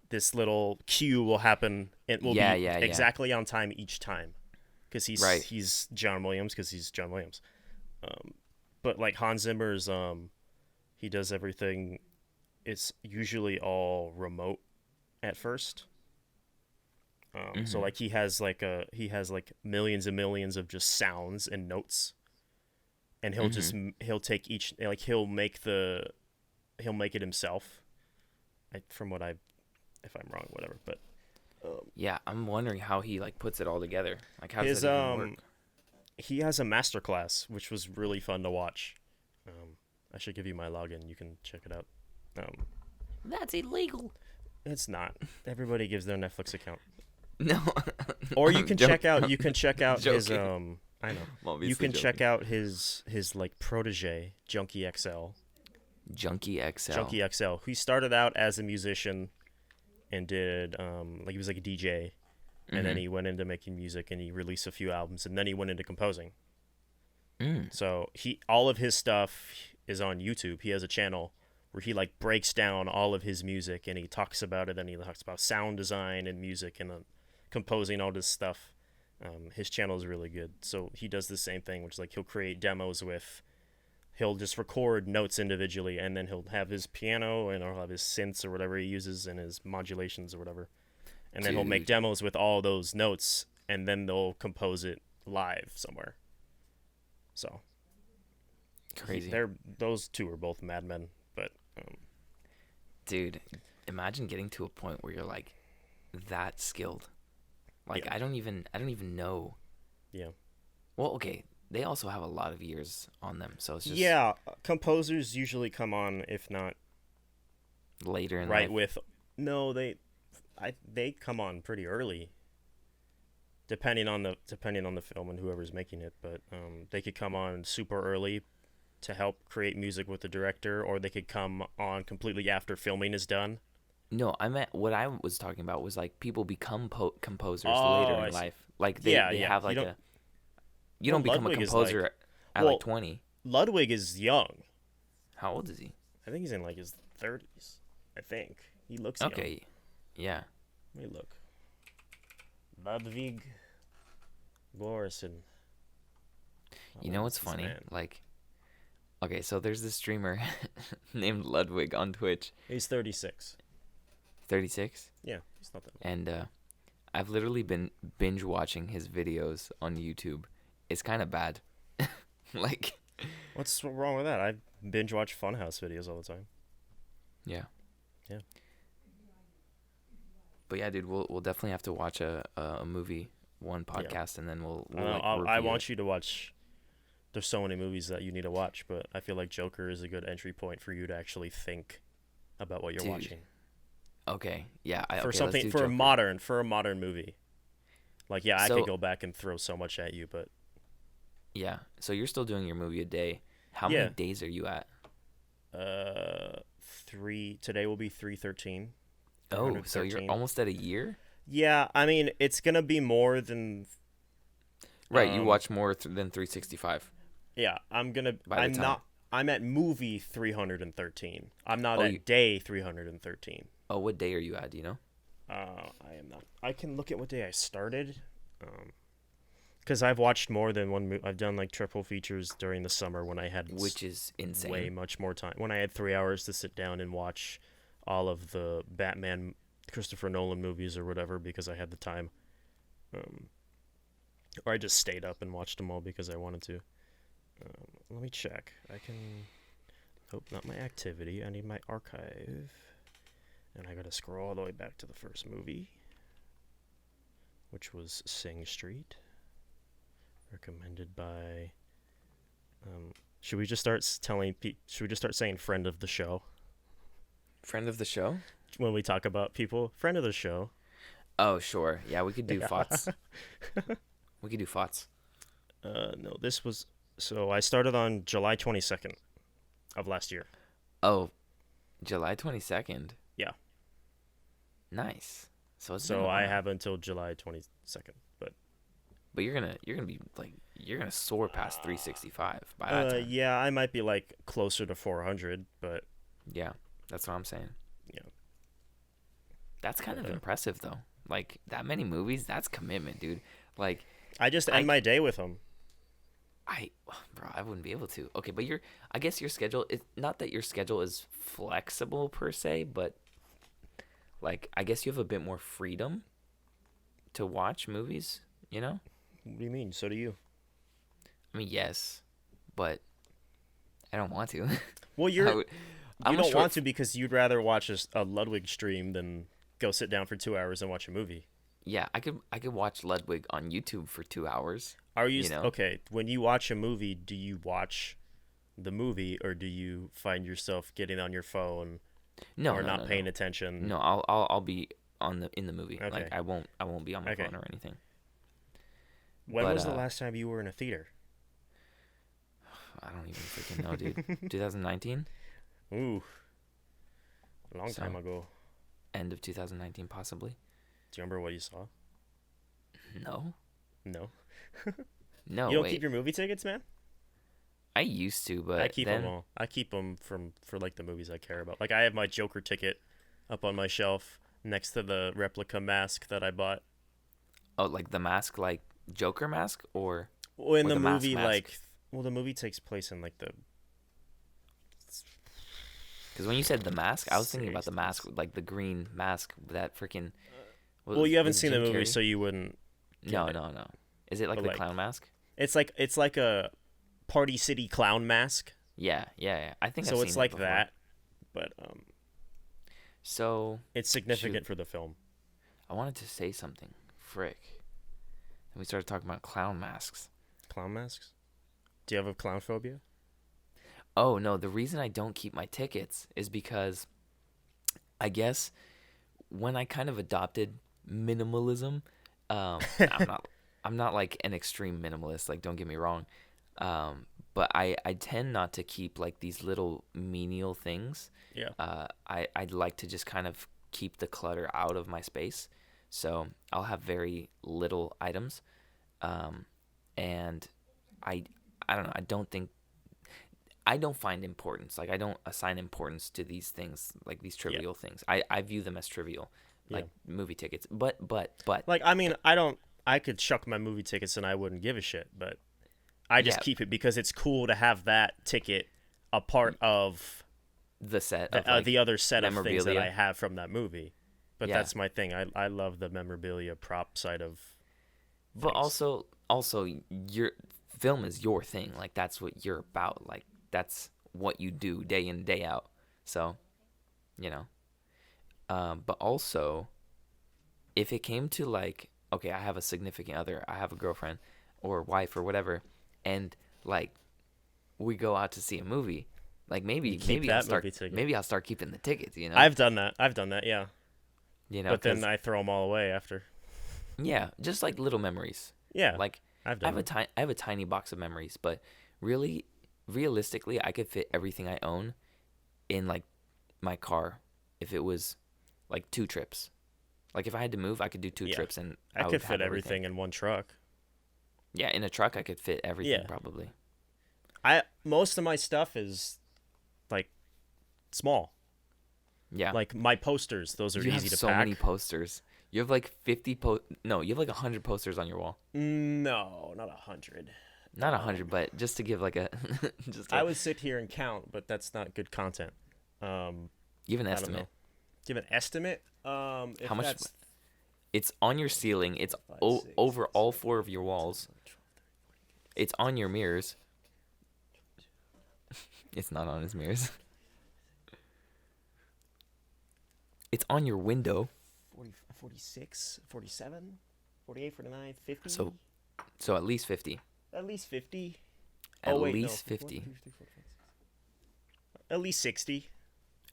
this little cue will happen. It will Yeah, be yeah, yeah. exactly on time each time because Right. he's John Williams because he's John Williams. Um, but like Hans Zimmer's, he does everything. It's usually all remote at first. So hmm like he has like millions and millions of just sounds and notes, and hmm he'll take each like he'll make it himself. From what I, if I'm wrong, whatever. But Yeah, I'm wondering how he like puts it all together. Like, how does his that even work? he has a master class which was really fun to watch. I should give you my login. You can check it out. Um, That's illegal. it's not. Everybody gives their Netflix account. No. Or you I'm can joking. check out his Joking. I know. I'm You obviously can check joking. out his like protege, Junkie XL. Junkie XL. Junkie XL. He started out as a musician and did like he was like a DJ, and then Mm-hmm. he went into making music and he released a few albums and then he went into composing. Mm. So he all of his stuff is on YouTube. He has a channel where he like breaks down all of his music and he talks about it and he talks about sound design and music and composing all this stuff. His channel is really good. So he does the same thing, which is like he'll create demos with he'll just record notes individually and then he'll have his piano and he'll have his synths or whatever he uses and his modulations or whatever. And then he'll make Dude, demos with all those notes and then they'll compose it live somewhere. So crazy. they're those two are both madmen, but Dude, imagine getting to a point where you're like that skilled. Like yeah, I don't even know. yeah, Well, okay, they also have a lot of years on them, so it's just yeah. Composers usually come on if not later in right life. with no, they come on pretty early, depending on the film and whoever's making it. But they could come on super early to help create music with the director, or they could come on completely after filming is done. No, I meant what I was talking about was like people become composers later Oh, I in see. life. Like they Yeah, they yeah. have You like don't. a you Well, don't become a Ludwig is like composer at like well, 20. Ludwig is young. How old is he? I think he's in like his 30s. I think he looks young. Okay. Yeah. Let me look. Ludwig Göransson. How You old know is what's this funny? man? Like okay, so there's this streamer named Ludwig on Twitch, He's 36. 36, Yeah, he's not that old. and I've literally been binge watching his videos on YouTube. It's kind of bad. Like What's wrong with that? I binge watch Funhouse videos all the time. yeah. Yeah. But yeah, dude, we'll definitely have to watch a movie one Yeah. podcast and then we'll like I review it. want you to watch. There's so many movies that you need to watch, but I feel like Joker is a good entry point for you to actually think about what you're Dude, watching. Okay. Yeah, For let's something do for Joker. a modern movie. Like yeah, I could So, go back and throw so much at you, but yeah. So you're still doing your movie a day. How many yeah. days are you at? Three today will be 313. Oh, so you're 313. almost at a year? Yeah, I mean it's gonna be more than Right, you um watch more than 365 yeah, by the I'm time. not I'm at movie 313. I'm not Oh, at day 313. oh, what day are you at? Do you know? I am not. I can look at what day I started. Because I've watched more than one movie. I've done like triple features during the summer when I had Which is way insane. much more time. When I had 3 hours to sit down and watch all of the Batman, Christopher Nolan movies or whatever because I had the time. Um, or I just stayed up and watched them all because I wanted to. Let me check. I can. Oh, not my activity. I need my archive. And I gotta scroll all the way back to the first movie, which was Sing Street, recommended by. Should we just start Should we just start saying friend of the show Friend of the show? when we talk about people? Friend of the show. Oh, sure. Yeah, we could do Yeah. FOTS. We could do FOTS. No, this was so I started on July 22nd of last year. Oh, July 22nd. Yeah. Nice. So it's been a So I while. have until July 22nd, but But you're gonna be like you're gonna soar past 365 by that time. yeah, I might be like closer to 400, but Yeah, that's what I'm saying. yeah. That's kind of Yeah. impressive though. Like that many movies, that's commitment, dude. Like I just I end my day with them. bro, I wouldn't be able to. Okay, but I guess your schedule is not that your schedule is flexible per se, but like I guess you have a bit more freedom to watch movies, you know? What do you mean? So do you. I mean, yes, but I don't want to. Well, I would- you I'm a don't short want to because you'd rather watch a Ludwig stream than go sit down for 2 hours and watch a movie. Yeah, I could watch Ludwig on YouTube for 2 hours. Are you, You know? okay? When you watch a movie, do you watch the movie or do you find yourself getting on your phone No, or no, not no, paying no. attention? No, I'll be in the movie. Okay. Like I won't be on my Okay. phone or anything. When But was the last time you were in a theater? I don't even freaking know, dude. 2019. Ooh, a long So time ago. end of 2019, possibly. Do you remember what you saw? No, No. no, You don't keep wait. your movie tickets, man? I used to, I but keep them then all. I keep them for like the movies I care about. Like I have my Joker ticket up on my shelf next to the replica mask that I bought. oh, like the mask, like Joker mask, Well, in or the the mask movie, mask. like, well, the movie takes place in like the Because when you said the mask, I was thinking about the mask, 60s. like the green mask that freaking Well, you haven't was it seen the Jim movie, Carrey? so you wouldn't get No, it. no, no. Is it like But the like, clown mask? it's like a Party City clown mask. Yeah, yeah, yeah. I think I've So seen it's it like before. that, but So it's shoot, significant for the film. I wanted to say something. Frick. And we started talking about clown masks. Clown masks? Do you have a clown phobia? Oh no, the reason I don't keep my tickets is because I guess when I kind of adopted minimalism, I'm not like an extreme minimalist, like don't get me wrong. But I tend not to keep like these little menial things. Yeah. I'd like to just kind of keep the clutter out of my space. So I'll have very little items. And I I don't know, I don't find importance. Like I don't assign importance to these things, like these Yeah. trivial things. I view them as trivial, Yeah. like movie tickets. But Like, I mean, I don't. I could chuck my movie tickets and I wouldn't give a shit, but I just yeah, keep it because it's cool to have that ticket a part of the set of like the other set of things that I memorabilia. have from that movie. But Yeah. that's my thing. I love the memorabilia prop side of But things. also your film is your thing. Like that's what you're about. Like that's what you do day in day out. So, you know. But also if it came to like, okay, I have a significant other, I have a girlfriend or wife or whatever, and like we go out to see a movie, like You maybe keep that movie ticket. I'll start keeping the tickets, you know? I've done that. I've done that. Yeah. You know, But then cuz I throw them all away after. yeah, just like little memories. Yeah. Like I've I done have a that. I have a tiny box of memories, but really realistically, I could fit everything I own in like my car if it was like 2 trips. Like if I had to move, I could do two Yeah. trips and I I could would fit have everything. everything in one truck. Yeah, in a truck I could fit everything Yeah. probably. I most of my stuff is like small. Yeah. Like my posters, those are You have easy to so pack. many posters. You have like 50 no, you have like 100 posters on your wall. No, not 100. Not 100, but just to give like a just I a would sit here and count, but that's not good content. give an I don't know. estimate. Give an estimate. If How much that's it's on your ceiling, it's five, six, over seven, all 4 of your walls. 12, It's on your mirrors. It's not on his mirrors. It's on your window. 40, 46, 47, 48, 49, 50. So at least 50. At least 50. At Oh wait, least no. 50. 1, 2, 3, 4, 5, 6. At least 60.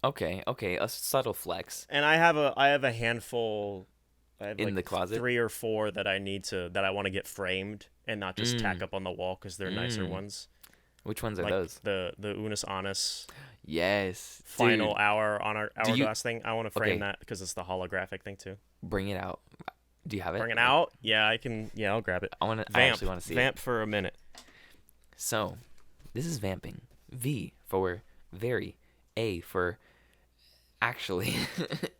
Okay, a subtle flex And I have a handful. I have in like the closet. 3 or 4 that I want to get framed and not just tack Mm. up on the wall because they're nicer Mm. ones. Which ones are Like those? the Unis Honest Yes, final dude. hour on our Do you hourglass thing. I want to frame okay? that because it's the holographic thing too. Bring it out. Do you have it? Bring it Like, out. Yeah, I can. Yeah, I'll grab it. I actually want to see it. Vamp for a minute. So, this is vamping. V for very. A for actually.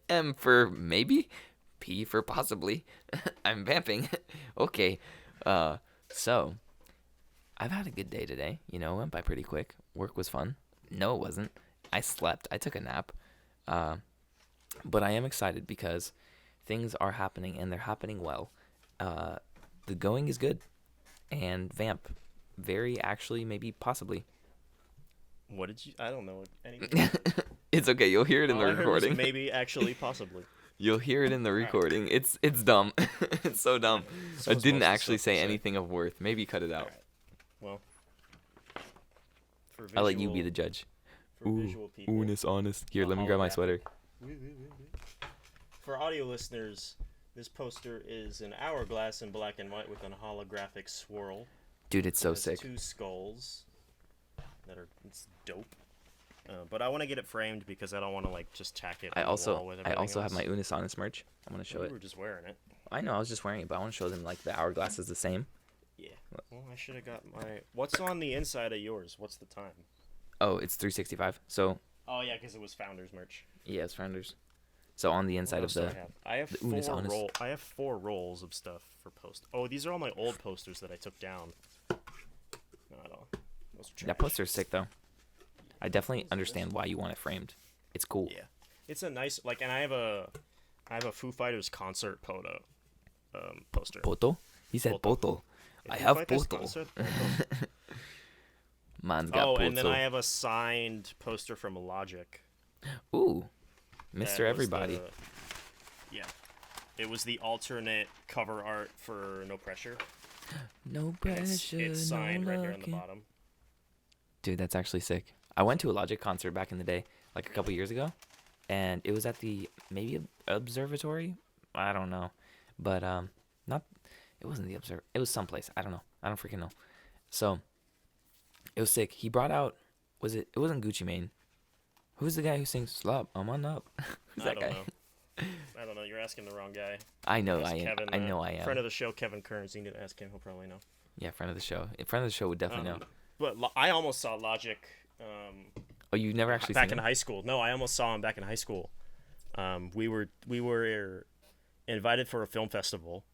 M for maybe. P for possibly. I'm vamping. Okay. So I've had a good day today. You know, went by pretty quick. Work was fun. No, it wasn't. I slept. I took a nap. But I am excited because things are happening and they're happening well. The going is good. And vamp. Very actually, maybe possibly. What did you? I don't know anything. It's okay. You'll hear it in All the I heard was recording. maybe, actually, possibly. You'll hear it in the recording. It's dumb. It's so dumb. So I is didn't most of the actually stuff say you said. anything of worth. Maybe cut it out. Alright. Well, for visual, I'll let you be the judge. for visual people. Honest. Here, A let me grab my holographic. sweater. For audio listeners, This poster is an hourglass in black and white with a holographic swirl. Dude, it's It so has sick. two skulls it's dope. But I want to get it framed because I don't want to like just tack it I on the also wall with I everything also else. have my Unisonus merch. I'm gonna show You it. were just wearing it. I know, I was just wearing it, but I want to show them like the hourglass is the same. Yeah. Well, I should have got my. What's on the inside of yours? What's the time? Oh, it's 365. So Oh yeah, because it was Founders merch. yeah, it's Founders. So on the inside What of else do the I have the four Unisonus. I have 4 rolls of stuff for post. Oh, these are all my old posters that I took down. No, I don't. Those are trash. that poster's sick though. I definitely understand why you want it framed. It's cool. Yeah, it's a nice like, and I have a Foo Fighters concert poster. Poto? He said Poto. poto. Yeah, I Foo have Fighters poto. concert Man's got Oh, poto. and then I have a signed poster from Logic. Ooh, That Mr. was Everybody. Yeah, it was the alternate cover art for No Pressure. No And pressure, it's signed no right here on the looking. bottom. Dude, that's actually sick. I went to a Logic concert back in the day, like a couple years ago, and it was at the maybe observatory. I don't know, but not. It wasn't the It was someplace. I don't know. I don't freaking know. So it was sick. He brought out. Was it? It wasn't Gucci Mane. Who's the guy who sings "Slop"? I'm on up. Who's I that don't guy? know. I don't know. You're asking the wrong guy. I know. Ask I am. Kevin, I know. I am. Friend of the show, Kevin Kearns. You need to ask him. He'll probably know. Yeah, friend of the show. Friend of the show would definitely know. But I almost saw Logic Oh, you've never actually back seen in him? high school. No, I almost saw him back in high school. We were invited for a film festival.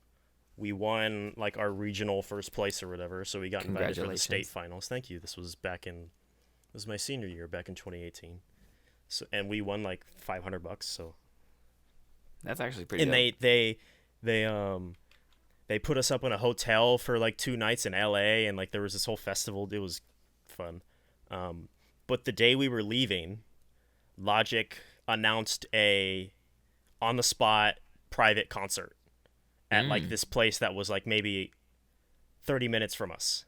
We won like our regional first place or whatever, so we got invited for the state Congratulations. finals. Thank you. This was my senior year back in 2018. So and we won like $500. So That's actually pretty. and dope. they put us up in a hotel for like 2 nights in LA, and like there was this whole festival. It was fun. But the day we were leaving, Logic announced a on the spot private concert at like this place that was like maybe 30 minutes from us.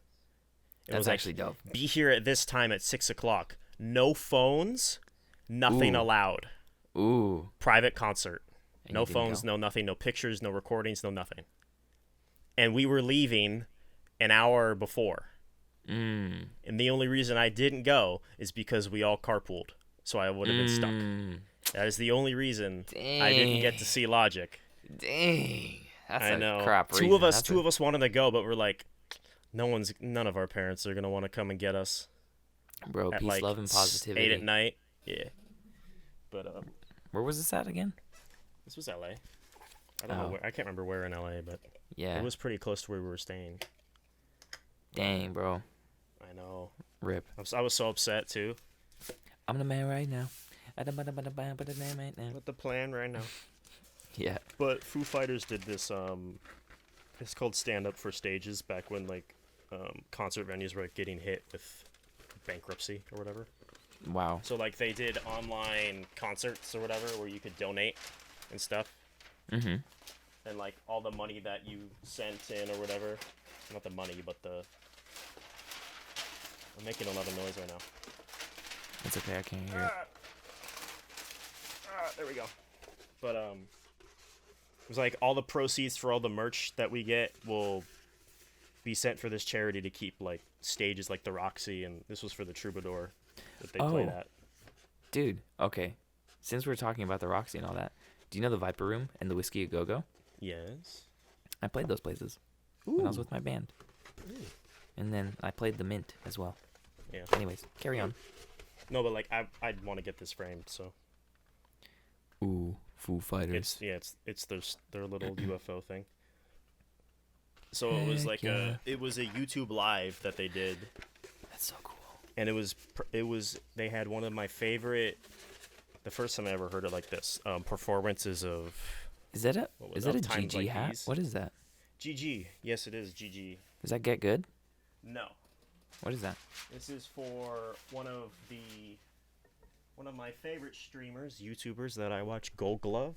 It That's was like, actually dope. be here at this time at 6:00. No phones, nothing Ooh. allowed. Ooh. Private concert. And No you didn't phones, go? no nothing, no pictures, no recordings, no nothing. And we were leaving an hour before. Mm. And the only reason I didn't go is because we all carpooled. So I would have been stuck. That is the only reason I didn't get to see Logic. Dang. That's I a know. crap reason. Two of us That's wanted to go, but we're like, none of our parents are gonna want to come and get us Bro, at peace, like love, and positivity. 8 at night. Yeah. But Where was this at again? this was LA. I don't know Oh. where. I can't remember where in LA, but Yeah. it was pretty close to where we were staying. Dang, bro. I know. Rip. I was so upset too. I'm the man right now. But the man right now. With the plan right now. Yeah. But Foo Fighters did this. It's called Stand Up for Stages. Back when like concert venues were like, getting hit with bankruptcy or whatever. Wow. So like they did online concerts or whatever where you could donate and stuff. Mm-hmm. And like all the money that you sent in or whatever, not the money, but I'm making a lot of noise right now. It's okay. I can't hear it. There we go. But it was like all the proceeds for all the merch that we get will be sent for this charity to keep like stages like the Roxy, and this was for the Troubadour that they played Oh. at. Dude, okay. Since we're talking about the Roxy and all that, do you know the Viper Room and the Whiskey A Go Go? Yes. I played those places when I was with my band. And then I played the Mint as well. Yeah. Anyways, carry on. No, but like I'd want to get this framed, so Ooh, Foo Fighters. it's their little UFO thing. So it was Heck like yeah. it was a YouTube live that they did, That's so cool. and it was they had one of my favorite. The first time I ever heard it like this, performances of Is that a What was is that a up, times GG like hat? these? What is that? GG. Yes, it is GG. Does that get good? No, What is that? this is for one of my favorite streamers, YouTubers that I watch, Gold Glove.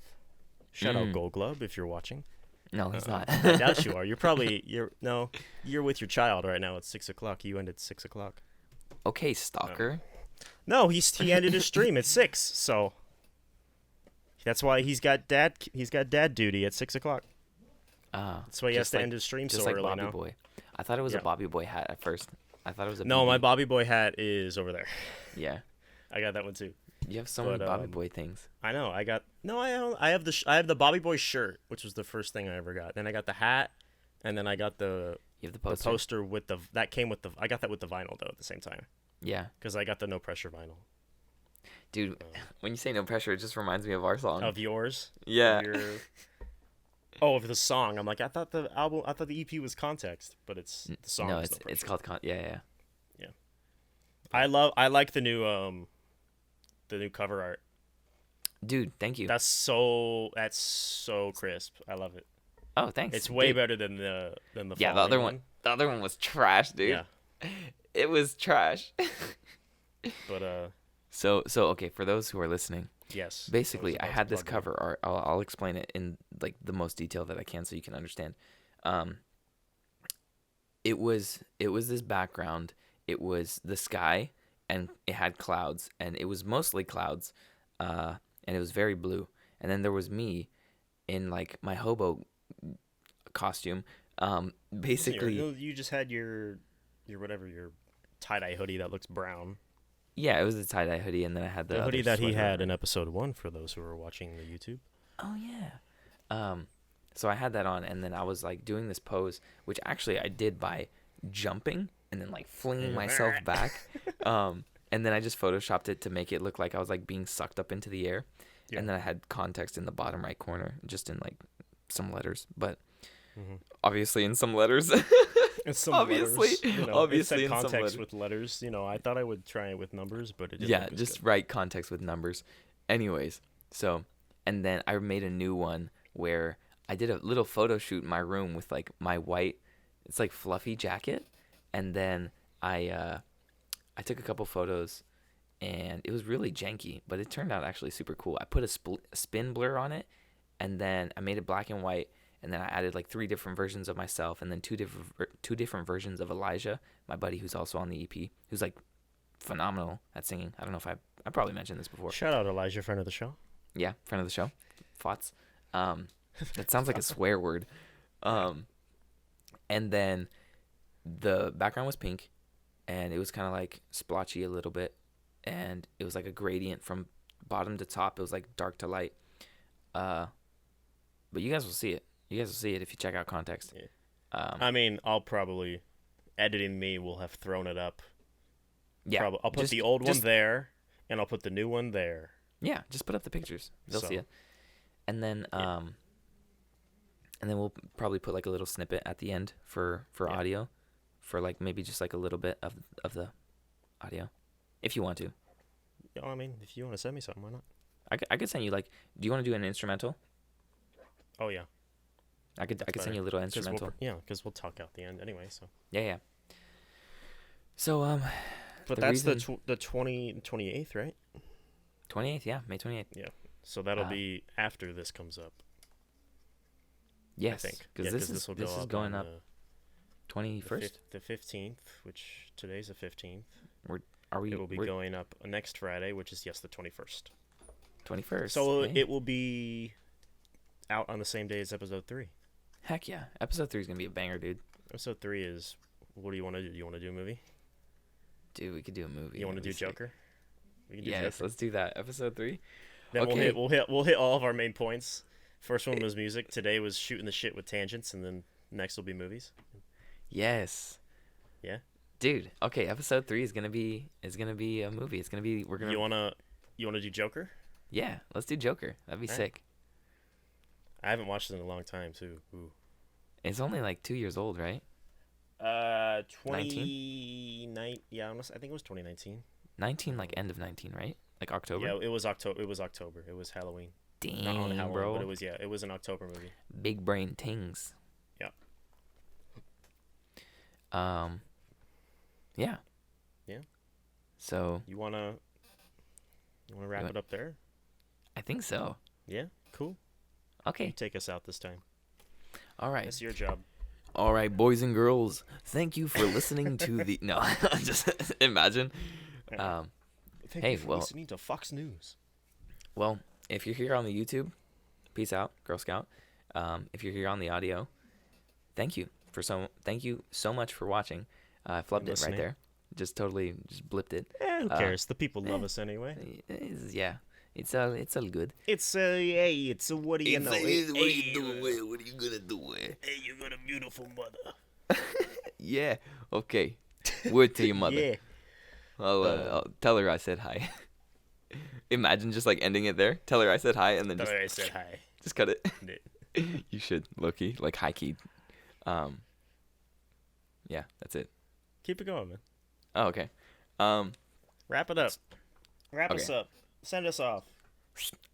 Shout out Gold Glove if you're watching. No, he's not. I doubt you are. You're with your child right now at 6:00. You end at 6:00. Okay, stalker. No, he ended his stream at 6. So That's why he's got dad duty at 6 o'clock. That's why he has just to like end his stream just so like early Bobby now. Boy. I thought it was a Yeah. Bobby Boy hat at first. I thought it was a No, BB. my Bobby Boy hat is over there. Yeah. I got that one too. You have so many But, Bobby Boy things. I know. I have the Bobby Boy shirt, which was the first thing I ever got. Then I got the hat, and then I got the You have the poster. poster with that came with the. I got that with the vinyl though at the same time Yeah. because I got the No Pressure vinyl Dude, when you say no pressure, it just reminds me of our song. of yours. Yeah. Of of the song. I'm like, I thought the EP was Context, but it's the song. No, is it's No it's Pressure. called yeah. I like the new cover art. Dude, thank you. That's so crisp. I love it. Oh, thanks. It's way Dude. better than the Yeah, the following other one. The other one was trash, dude. Yeah, It was trash. but So okay, for those who are listening, yes. basically I was had about this to plug cover art. I'll explain it in like the most detail that I can so you can understand. It was this background. It was the sky and it had clouds and it was mostly clouds, and it was very blue. And then there was me in like my hobo costume. Basically, you just had your whatever your tie-dye hoodie that looks brown. yeah, it was a tie-dye hoodie, and then I had The the hoodie other that he sweater had over in it. episode 1 for those who are watching the YouTube. Oh yeah. So I had that on, and then I was like doing this pose, which actually I did by jumping and then like flinging myself back. And then I just photoshopped it to make it look like I was like being sucked up into the air. Yeah. And then I had context in the bottom right corner, just in like some letters, but Mm-hmm. obviously in some letters. And some Obviously- letters, obviously it in said some context letter- with letters. I thought I would try it with numbers, but it didn't Yeah, look as just good. write context with numbers. Anyways, so, and then I made a new one where I did a little photo shoot in my room with like my white, it's like fluffy jacket, and then I took a couple photos, and it was really janky, but it turned out actually super cool. I put a spin blur on it, and then I made it black and white, and then I added like 3 different versions of myself, and then two different versions of Elijah, my buddy who's also on the EP, who's like phenomenal at singing. I don't know if I probably mentioned this before. Shout out Elijah, friend of the show. Yeah, friend of the show, Fots. That sounds like a swear word. And then the background was pink, and it was kind of like splotchy a little bit, and it was like a gradient from bottom to top. It was like dark to light. But you guys will see it. You guys will see it if you check out context. Yeah. Um, I'll probably editing me will have thrown it up. yeah, I'll put just- the old one just- there, and I'll put the new one there. Yeah, just put up the pictures. They'll see So, it. And then yeah. and then we'll probably put like a little snippet at the end for Yeah. audio, for like maybe just like a little bit of the audio, if you want to. I mean, if you want to send me something, why not? I could send you like, do you want to do an instrumental? Oh yeah, I could That's send you a little instrumental. Because we'll talk out the end anyway. So, Yeah. So but The that's reason- the 28th, right? 28th, yeah, May 28th. So that'll Uh, be after this comes up. Yes, I think because this is will this go is going on up 21st. the 15th, which today's the 15th. Are we? It will be we're going up next Friday, which is the 21st. 21st. So eh? it will be out on the same day as episode 3. Heck yeah, episode 3 is gonna be a banger, dude. Episode 3 is, what do you want to do? Do you want to do a movie? Dude, we could do a movie. You want to That'd do be sick. Joker? We can do Yes, Joker. let's do that. Episode 3. Then Okay. we'll hit all of our main points. First one was music. Today was shooting the shit with tangents, and then next will be movies. Yes. Yeah. Dude, okay, episode 3 is gonna be a movie. It's gonna be we're gonna You wanna do Joker? Yeah, let's do Joker. That'd be Alright. sick. I haven't watched it in a long time too. Ooh. It's only like 2 years old, right? 29. Yeah, I think it was 2019. 19, like end of 19, right? Like October. Yeah, it was October. It was October. It was Halloween. Dang, Not on Halloween, bro. but it was an October movie. Big brain tings. Yeah. Yeah. Yeah. So You wanna wrap What? it up there? I think so. Yeah. Cool. Okay. You take us out this time. All right. That's your job. All right, boys and girls. Thank you for listening to the. No, just imagine. Thank Hey, you for well- listening to Fox News. Well, if you're here on the YouTube, peace out, Girl Scout. If you're here on the audio, thank you so much for watching. I flubbed it right there. Just blipped it. Who cares? The people love us anyway. Yeah, it's all good. What do you know? What are you doing? What are you gonna do? Hey, you got a beautiful mother. Yeah. Okay. Word to your mother. Yeah. I'll tell her I said hi. Imagine just like ending it there. Tell her I said hi, and then I said hi. Just cut it. You should, low-key, like high-key. Yeah, that's it. Keep it going, man. Oh, okay. Wrap it up. Wrap us up. Send us off.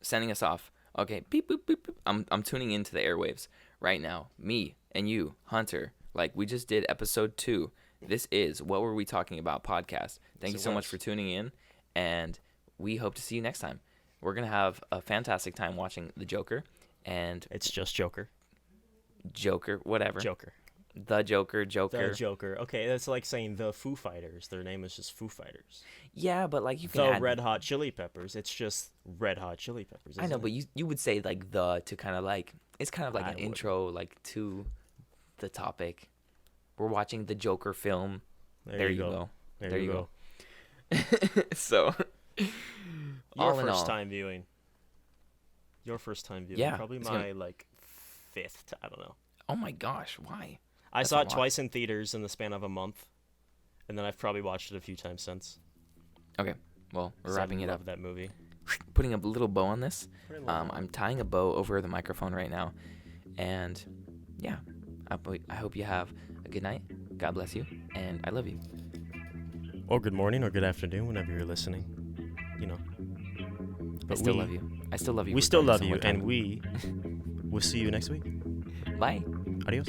Sending us off. Okay. Beep, boop, beep, boop. I'm tuning into the airwaves right now. Me and you, Hunter. Like, we just did episode 2. This is What Were We Talking About podcast. Thank you so much for tuning in, and we hope to see you next time. We're going to have a fantastic time watching The Joker, and... It's just Joker. Joker, whatever. Joker. The Joker. The Joker. Okay, that's like saying the Foo Fighters. Their name is just Foo Fighters. Yeah, but like you can The add... Red Hot Chili Peppers. It's just Red Hot Chili Peppers. I know, but you would say like the to kind of like... It's kind of like an intro like to the topic. We're watching the Joker film. There you go. There you go. So, Your first time viewing. Yeah. Probably my like 5th. I don't know. Oh my gosh, why? I saw it twice in theaters in the span of a month, and then I've probably watched it a few times since. Okay, well, we're wrapping it up. That movie. Putting a little bow on this. I'm tying a bow over the microphone right now, and yeah, I hope you have a good night. God bless you, and I love you. Or good morning, or good afternoon, whenever you're listening. You know. But I still love you. I still love you. We still love you, and we will see you next week. Bye. Adios.